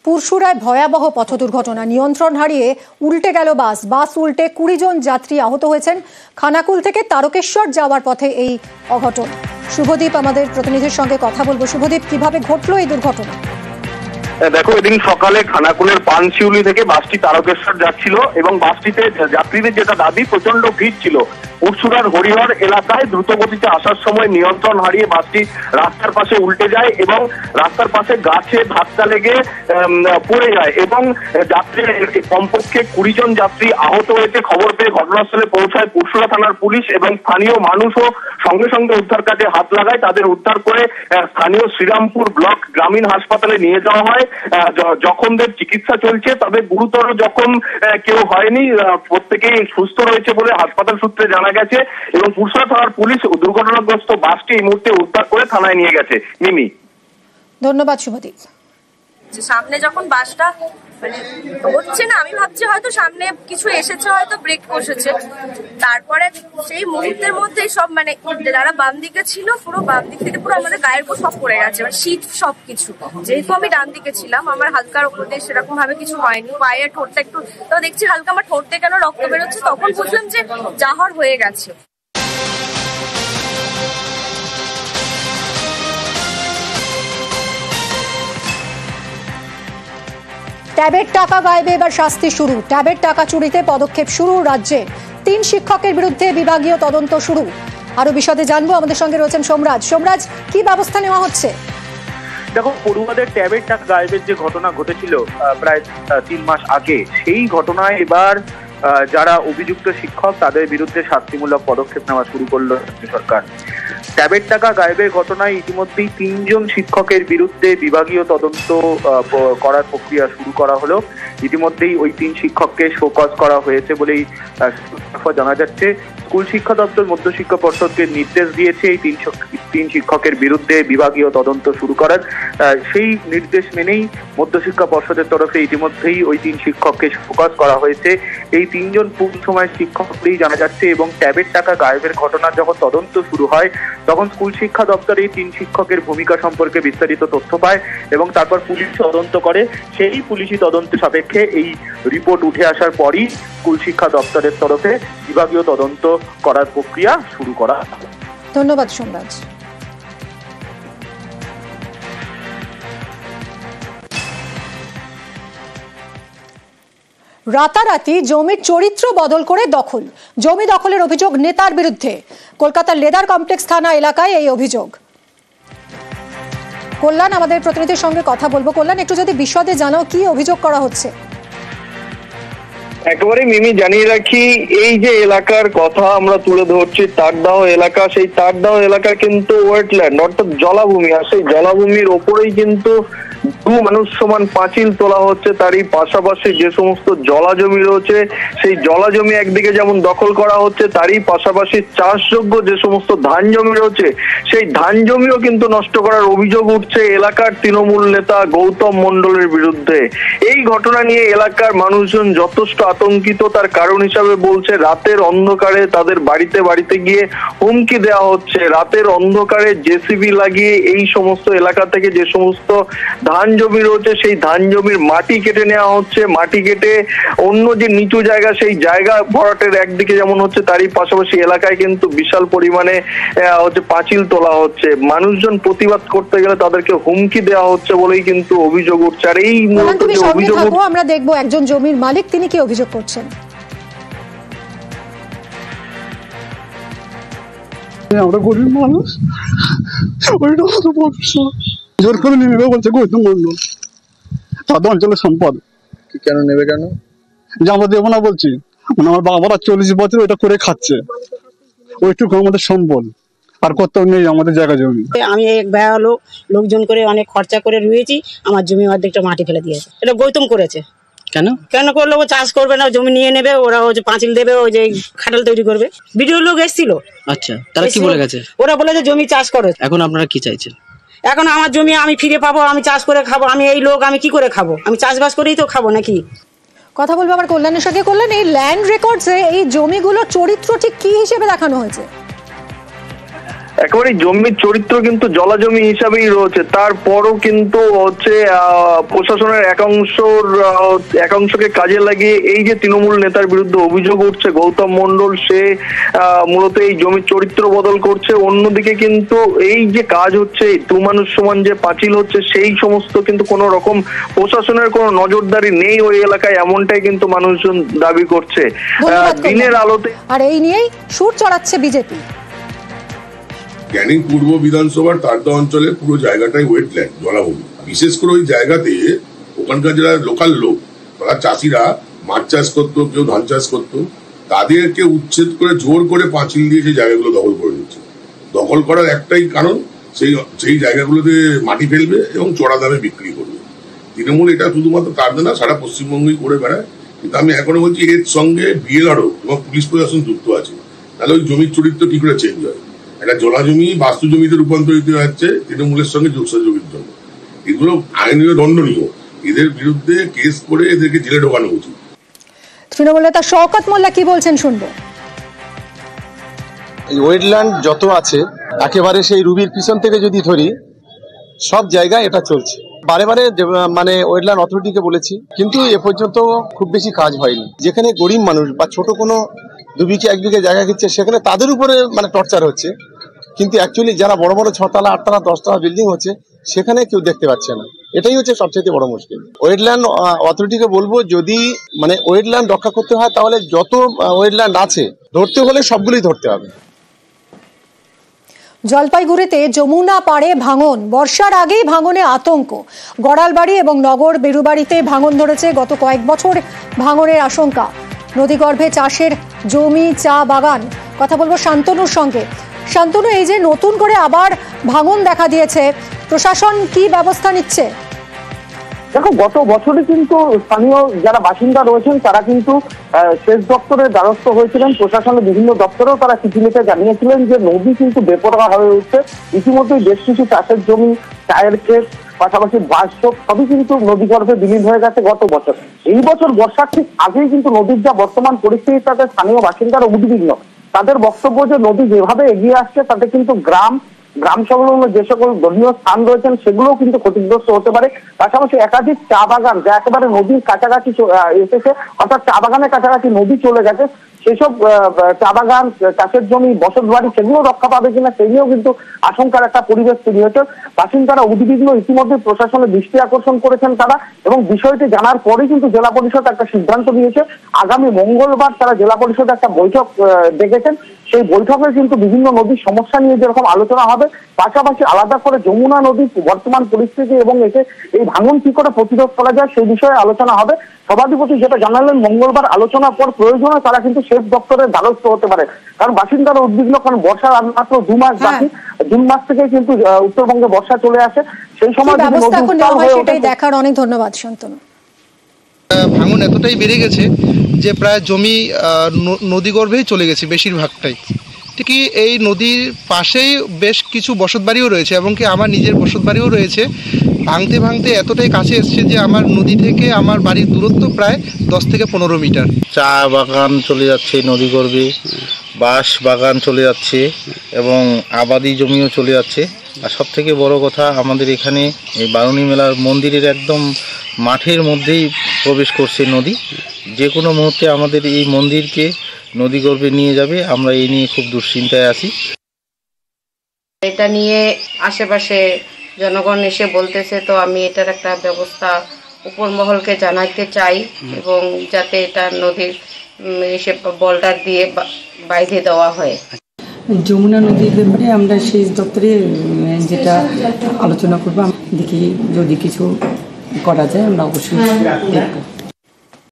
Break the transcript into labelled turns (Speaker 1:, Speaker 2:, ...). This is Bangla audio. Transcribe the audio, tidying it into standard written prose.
Speaker 1: পুরসুরায় ভয়াবহ পথ দুর্ঘটনা, নিয়ন্ত্রণ হারিয়ে উল্টে গেল বাস উল্টে 20 জন যাত্রী আহত হয়েছেন। খানাকুল থেকে তারকেশ্বর যাওয়ার পথে এই অঘটন। শুভদীপ আমাদের প্রতিনিধির সঙ্গে কথা বলবো। শুভদীপ, কিভাবে ঘটলো এই দুর্ঘটনা?
Speaker 2: দেখো, এদিন সকালে খানাকুলের পানশিউলি থেকে বাসটি তারকেশ্বর যাচ্ছিল এবং বাসটিতে যাত্রীদের যেটা দাবি, প্রচন্ড ভিড় ছিল। পুরসুরার হরিহর এলাকায় দ্রুত গতিতে আসার সময় নিয়ন্ত্রণ হারিয়ে বাসটি রাস্তার পাশে উল্টে যায় এবং রাস্তার পাশে গাছে ধাক্কা লেগে পড়ে যায় এবং যাত্রীরা কমপক্ষে 20 জন যাত্রী আহত হয়েছে। খবর পেয়ে ঘটনাস্থলে পৌঁছায় পুরসুরা থানার পুলিশ এবং স্থানীয় মানুষও সঙ্গে সঙ্গে উদ্ধার কাজে হাত লাগায়। তাদের উদ্ধার করে স্থানীয় শ্রীরামপুর ব্লক গ্রামীণ হাসপাতালে নিয়ে যাওয়া হয়। জখমদের চিকিৎসা চলছে, তবে গুরুতর জখম কেউ হয়নি, প্রত্যেকেই সুস্থ রয়েছে বলে হাসপাতাল সূত্রে জানা গেছে এবং পুরসুরা থানার পুলিশ দুর্ঘটনাগ্রস্ত বাসটি এই মুহূর্তে উদ্ধার করে থানায় নিয়ে গেছে। মিমি,
Speaker 1: ধন্যবাদ শুভদীপ।
Speaker 3: সামনে যখন বাসটা হচ্ছে না, আমি ভাবছি হয়তো সামনে কিছু এসেছে, হয়তো ব্রেক কষেছে, তারপরে সেই মুহূর্তের মধ্যে সব যারা বাম দিকে ছিল, পুরো বাম দিক থেকে পুরো আমাদের গায়ের উপর সব পড়ে গেছে, শীত সবকিছু। যেহেতু আমি ডান দিকে ছিলাম, আমার হালকার উপর দিয়ে সেরকম ভাবে কিছু হয়নি, পায়ের ঠোঁটটা একটু তো দেখছি হালকা আমার ঠোঁট থেকে কেন রক্ত বেরোচ্ছে, তখন বুঝলাম যে জাহর হয়ে গেছে।
Speaker 1: ট্যাবের টাকা গায়েবে এবার শাস্তি শুরু। ট্যাবের টাকা চুরিতে পদক্ষেপ শুরু রাজ্যে। 3 শিক্ষকের বিরুদ্ধে বিভাগীয় তদন্ত শুরু। আরো বিশদে জানবো, আমাদের সঙ্গে রয়েছেন সোমরাজ। সোমরাজ, কি ব্যবস্থা নেওয়া হচ্ছে?
Speaker 2: দেখো, পড়ুয়াদের ট্যাবের টাকা গায়েবের যে ঘটনা ঘটেছিল প্রায় 3 মাস আগে, সেই ঘটনায় এবার যারা অভিযুক্ত শিক্ষক তাদের বিরুদ্ধে শাস্তিমূলক পদক্ষেপ নেওয়া শুরু করলো রাজ্য সরকার। ট্যাবের টাকা গায়েবের ঘটনায় ইতিমধ্যেই 3 জন শিক্ষকের বিরুদ্ধে বিভাগীয় তদন্ত করার প্রক্রিয়া শুরু করা হলো। ইতিমধ্যেই ওই 3 শিক্ষককে শোকজ করা হয়েছে বলেই জানা যাচ্ছে। স্কুল শিক্ষা দপ্তর মধ্যশিক্ষা পর্ষদকে নির্দেশ দিয়েছে এই 3 শিক্ষকের বিরুদ্ধে বিভাগীয় তদন্ত শুরু করার। সেই নির্দেশ মেনেই মধ্যশিক্ষা পর্ষদের তরফে ইতিমধ্যেই ওই 3 শিক্ষককে শোকজ করা হয়েছে। এই 3 জন পূর্ণ সময় শিক্ষক বলেই জানা যাচ্ছে এবং ট্যাবের টাকা গায়েবের ঘটনার যখন তদন্ত শুরু হয়, তখন স্কুল শিক্ষা দপ্তর এই 3 শিক্ষকের ভূমিকা সম্পর্কে বিস্তারিত তথ্য পায় এবং তারপর পুলিশ তদন্ত করে। সেই পুলিশি তদন্ত সাপেক্ষে এই রিপোর্ট উঠে আসার পরই স্কুল শিক্ষা দপ্তরের তরফে বিভাগীয় তদন্ত করার প্রক্রিয়া শুরু করা।
Speaker 1: ধন্যবাদ সোমরাজ। রাতারাতি জমির চরিত্র বদল করে দখল। জমি দখলের অভিযোগ নেতার বিরুদ্ধে। কলকাতার লেদার কমপ্লেক্স থানা এলাকায় এই অভিযোগ। কল্যাণ, আমাদের প্রতিনিধির সঙ্গে কথা বলবো। কল্যাণ, একটু যদি বিশদে জানাও কি অভিযোগ করা হচ্ছে।
Speaker 2: একেবারে মিমি, জানিয়ে রাখি, এই যে এলাকার কথা আমরা তুলে ধরছি, তারদাহ এলাকা, সেই তারদাহ এলাকা কিন্তু ওয়েটল্যান্ড অর্থাৎ জলাভূমি, আর সেই জলাভূমির ওপরেই কিন্তু মানুষ সমান পাঁচিল তোলা হচ্ছে। তারই পাশাপাশি যে সমস্ত জলা জমি রয়েছে, সেই জলা জমি একদিকে যেমন দখল করা হচ্ছে, তারই পাশাপাশি চাষযোগ্য যে সমস্ত ধান জমি রয়েছে, সেই ধান জমিও কিন্তু নষ্ট করার অভিযোগ উঠছে এলাকার তৃণমূল নেতা গৌতম মণ্ডলের বিরুদ্ধে। এই ঘটনা নিয়ে এলাকার মানুষজন যথেষ্ট আতঙ্কিত। তার কারণ হিসাবে বলছে, রাতের অন্ধকারে তাদের বাড়িতে বাড়িতে গিয়ে হুমকি দেওয়া হচ্ছে। রাতের অন্ধকারে জেসিবি লাগিয়ে এই সমস্ত এলাকা থেকে যে সমস্ত ধান জমি রয়েছে, সেই ধান জমির মাটি কেটে নেওয়া হচ্ছে। মাটি কেটে অন্য যে নিচু জায়গা, সেই জায়গা ভরাটের একদিকে যেমন হচ্ছে, তারই পাশাপাশি এলাকায় কিন্তু বিশাল পরিমাণে পাঁচিল তোলা হচ্ছে। মানুষজন প্রতিবাদ করতে গেলে তাদেরকে হুমকি দেওয়া হচ্ছে বলেই কিন্তু অভিযোগ উঠছে। আর এই মূলত যে অভিযোগ,
Speaker 1: আমরা দেখবো একজন জমির মালিক, তিনি কি অভিযোগ করছেন।
Speaker 4: আমরা গরিব মানুষ, জোর করে নিয়ে নেবে বলছে গৌতম মণ্ডল, তাদের অঞ্চলের সম্পদ।
Speaker 5: কেন নেবে? কেন
Speaker 4: যে আমরা দেবো না বলছি, আমার বাবারা 40 বছর এটা করে খাচ্ছে, ওইটুকু আমাদের সম্পদ, আর কোথাও নেই আমাদের জায়গা জমি।
Speaker 6: আমি এক ভাই হলো লোকজন করে অনেক খরচা করে রুয়েছি, আমার জমি অর্ধেকটা মাটি ফেলে দিয়েছে। এটা গৌতম করেছে।
Speaker 5: কেন
Speaker 6: কেন করলো? ও চাষ করবে না, জমি নিয়ে নেবে, ওরা ওই যে পাঁচিল দেবে, ওই যে খাটাল তৈরি করবে। ভিডিও লোক এসেছিল।
Speaker 5: আচ্ছা, তারা কি বলে গেছে?
Speaker 6: ওরা বলে যে জমি চাষ করো।
Speaker 5: এখন আপনারা কি চাইছেন?
Speaker 6: এখন আমার জমি আমি ফিরে পাবো, আমি চাষ করে খাবো। আমি এই লোক, আমি কি করে খাবো? আমি চাষবাস করেই তো খাবো নাকি?
Speaker 1: কথা বলবো আমার কল্যাণের সঙ্গে। কল্যাণ, এই ল্যান্ড রেকর্ডসে এই জমিগুলো চরিত্র ঠিক কি হিসেবে দেখানো হয়েছে?
Speaker 2: একেবারে জমির চরিত্র কিন্তু জলাজমি হিসাবেই রয়েছে, তারপরও কিন্তু হচ্ছে প্রশাসনের একাংশকে কাজে লাগিয়ে এই যে তৃণমূল নেতার বিরুদ্ধে অভিযোগ উঠছে গৌতম মণ্ডল, সে মূলত এই জমির চরিত্র বদল করছে। অন্যদিকে কিন্তু এই যে কাজ হচ্ছে দু মানুষ সমান যে পাঁচিল হচ্ছে, সেই সমস্ত কিন্তু কোন রকম প্রশাসনের কোনো নজরদারি নেই ওই এলাকায়, এমনটাই কিন্তু মানুষজন দাবি করছে দিনের আলোতে। আর
Speaker 1: এই নিয়েই সুর চড়াচ্ছে বিজেপি।
Speaker 7: ক্যানিং পূর্ব বিধানসভার তারদা অঞ্চলের পুরো জায়গাটাই ওয়েটল্যান্ড, জলাভূমি। বিশেষ করে ওই জায়গাতে ওখানকার যারা লোকাল লোক, তারা চাষিরা মাছ চাষ করতো, কেউ ধান চাষ করতো, তাদেরকে উচ্ছেদ করে জোর করে পাঁচিল দিয়ে সেই জায়গাগুলো দখল করে নিচ্ছে। দখল করার একটাই কারণ, সেই জায়গাগুলোতে মাটি ফেলবে এবং চড়া দামে বিক্রি করবে। তৃণমূল এটা শুধুমাত্র তারদা না, সারা পশ্চিমবঙ্গই করে বেড়ায়। কিন্তু আমি এখনো বলছি এর সঙ্গে বিএলআরও এবং পুলিশ প্রশাসন যুক্ত আছে, তাহলে ওই জমির চরিত্র কি করে চেঞ্জ হয়। একটা জলা জমি বাস্তু জমিতে রূপান্তরিত হচ্ছে তৃণমূলের সঙ্গে যোগসাযোগের জন্য। এগুলো আইনীয় দণ্ডনীয়, এদের বিরুদ্ধে কেস করে এদেরকে জেলে ঢোকানো উচিত।
Speaker 1: তৃণমূল নেতা শওকত মোল্লা কি বলছেন শুনবো।
Speaker 8: ওয়েটল্যান্ড যত আছে একেবারে সেই রুবির পিছন থেকে যদি ধরি, সব জায়গায় এটা চলছে। বারে বারে মানে ওয়েটল্যান্ড অথরিটিকে বলেছি, কিন্তু এ পর্যন্ত খুব বেশি কাজ হয়নি। যেখানে গরিব মানুষ বা ছোট কোনো 2 বিঘে 1 বিঘে জায়গা কিনছে, সেখানে তাদের উপরে মানে টর্চার হচ্ছে। কিন্তু অ্যাকচুয়ালি যারা বড় বড় 6 তলা 8 তলা 10 তলা বিল্ডিং হচ্ছে, সেখানে কেউ দেখতে পাচ্ছে না। এটাই হচ্ছে সবচেয়ে বড় মুশকিল। ওয়েটল্যান্ড অথরিটিকে বলবো, যদি মানে ওয়েটল্যান্ড রক্ষা করতে হয়, তাহলে যত ওয়েটল্যান্ড আছে ধরতে হলে সবগুলোই ধরতে হবে।
Speaker 1: জলপাইগুড়িতে যমুনা পাড়ে ভাঙন, বর্ষার আগেই ভাঙনে আতঙ্ক। গড়ালবাড়ি এবং নগর বেরুবাড়িতে ভাঙন ধরেছে। গত কয়েক বছর ভাঙনের আশঙ্কা। নদীগর্ভে চাষের জমি, চা বাগান। কথা বলবো শান্তনুর সঙ্গে। শান্তনু, এই যে নতুন করে আবার ভাঙন দেখা দিয়েছে, প্রশাসন কি ব্যবস্থা নিচ্ছে?
Speaker 9: দেখো, গত বছরে কিন্তু স্থানীয় যারা বাসিন্দা রয়েছেন তারা কিন্তু সেচ দপ্তরের দ্বারস্থ হয়েছিলেন। প্রশাসনের বিভিন্ন দপ্তরেও তারা চিঠি লিখে জানিয়েছিলেন যে নদী কিন্তু বেপরোয়া হয়ে উঠছে। ইতিমধ্যেই বেশ কিছু চাষের জমি, চায়ের ক্ষেত, পাশাপাশি বাসযোগ সবই কিন্তু নদীগর্ভে বিলীন হয়ে গেছে গত বছর। এই বছর বর্ষার ঠিক আগেই কিন্তু নদীর যা বর্তমান পরিস্থিতি, তাতে স্থানীয় বাসিন্দারা উদ্বিগ্ন। তাদের বক্তব্য যে নদী যেভাবে এগিয়ে আসছে তাতে কিন্তু গ্রাম সংলগ্ন যে সকল ধর্মীয় স্থান রয়েছেন সেগুলোও কিন্তু ক্ষতিগ্রস্ত হতে পারে। পাশাপাশি একাধিক চা বাগান যা একেবারে নদীর কাছাকাছি এসেছে, অর্থাৎ চা বাগানের কাছাকাছি নদী চলে গেছে, সেসব চা বাগান, চাষের জমি, বসত বাড়ি সেগুলো রক্ষা পাবে কিনা সেই নিয়েও কিন্তু আশঙ্কার একটা পরিবেশ তৈরি হয়েছে। বাসিন্দারা উদ্বিগ্ন। ইতিমধ্যে প্রশাসনের দৃষ্টি আকর্ষণ করেছেন তারা, এবং বিষয়টি জানার পরেই কিন্তু জেলা পরিষদ একটা সিদ্ধান্ত নিয়েছে। আগামী মঙ্গলবার তারা জেলা পরিষদে একটা বৈঠক ডেকেছেন। সেই বৈঠকে কিন্তু বিভিন্ন নদীর সমস্যা নিয়ে যেরকম আলোচনা হবে, পাশাপাশি আলাদা করে যমুনা নদীর বর্তমান পরিস্থিতি এবং এতে এই ভাঙন কি করে প্রতিরোধ করা যায় সেই বিষয়ে আলোচনা হবে। সভাধিপতি যেটা জানালেন, মঙ্গলবার আলোচনার পর প্রয়োজনে তারা কিন্তু সেচ দপ্তরের দ্বারস্থ হতে পারে। কারণ বাসিন্দারা উদ্বিগ্ন, কারণ বর্ষার আর মাত্র 2 মাস বাকি। জুন মাস থেকে কিন্তু উত্তরবঙ্গে বর্ষা চলে আসে। সেই সময়
Speaker 1: সেটাই দেখার। অনেক ধন্যবাদ শান্তনু।
Speaker 10: ভাঙন এতটাই বেড়ে গেছে যে প্রায় জমি নদীগর্ভেই চলে গেছে বেশিরভাগটাই। ঠিকই এই নদীর পাশেই বেশ কিছু বসতবাড়িও রয়েছে, এবং কি আমার নিজের বসতবাড়িও রয়েছে। ভাঙতে ভাঙতে এতটাই কাছে এসছে যে আমার নদী থেকে আমার বাড়ির দূরত্ব প্রায় 10 থেকে 15 মিটার।
Speaker 11: চা বাগান চলে যাচ্ছে নদীগর্ভে, বাঁশ বাগান চলে যাচ্ছে এবং আবাদি জমিও চলে যাচ্ছে। আর সব থেকে বড় কথা, আমাদের এখানে এই বারুণী মেলার মন্দিরের একদম মাঠের মধ্যেই প্রবেশ করছে নদী। যে কোনো মুহূর্তে আমাদের এই মন্দিরকে নদীগর্ভে নিয়ে যাবে, আমরা এই নিয়ে খুব দুশ্চিন্তায় আছি।
Speaker 12: এটা নিয়ে আশেপাশে জনগণ এসে বলতেছে, তো আমি এটার একটা ব্যবস্থা উপর মহলকে জানাতে চাই, এবং যাতে এটা নদীর এসে বোল্ডার দিয়ে বাইধে দেওয়া হয়।
Speaker 13: যমুনা নদীর ব্যাপারে আমরা সেচ দপ্তরে যেটা আলোচনা করবো, দেখি যদি কিছু করা যায় আমরা অবশ্যই দেখব।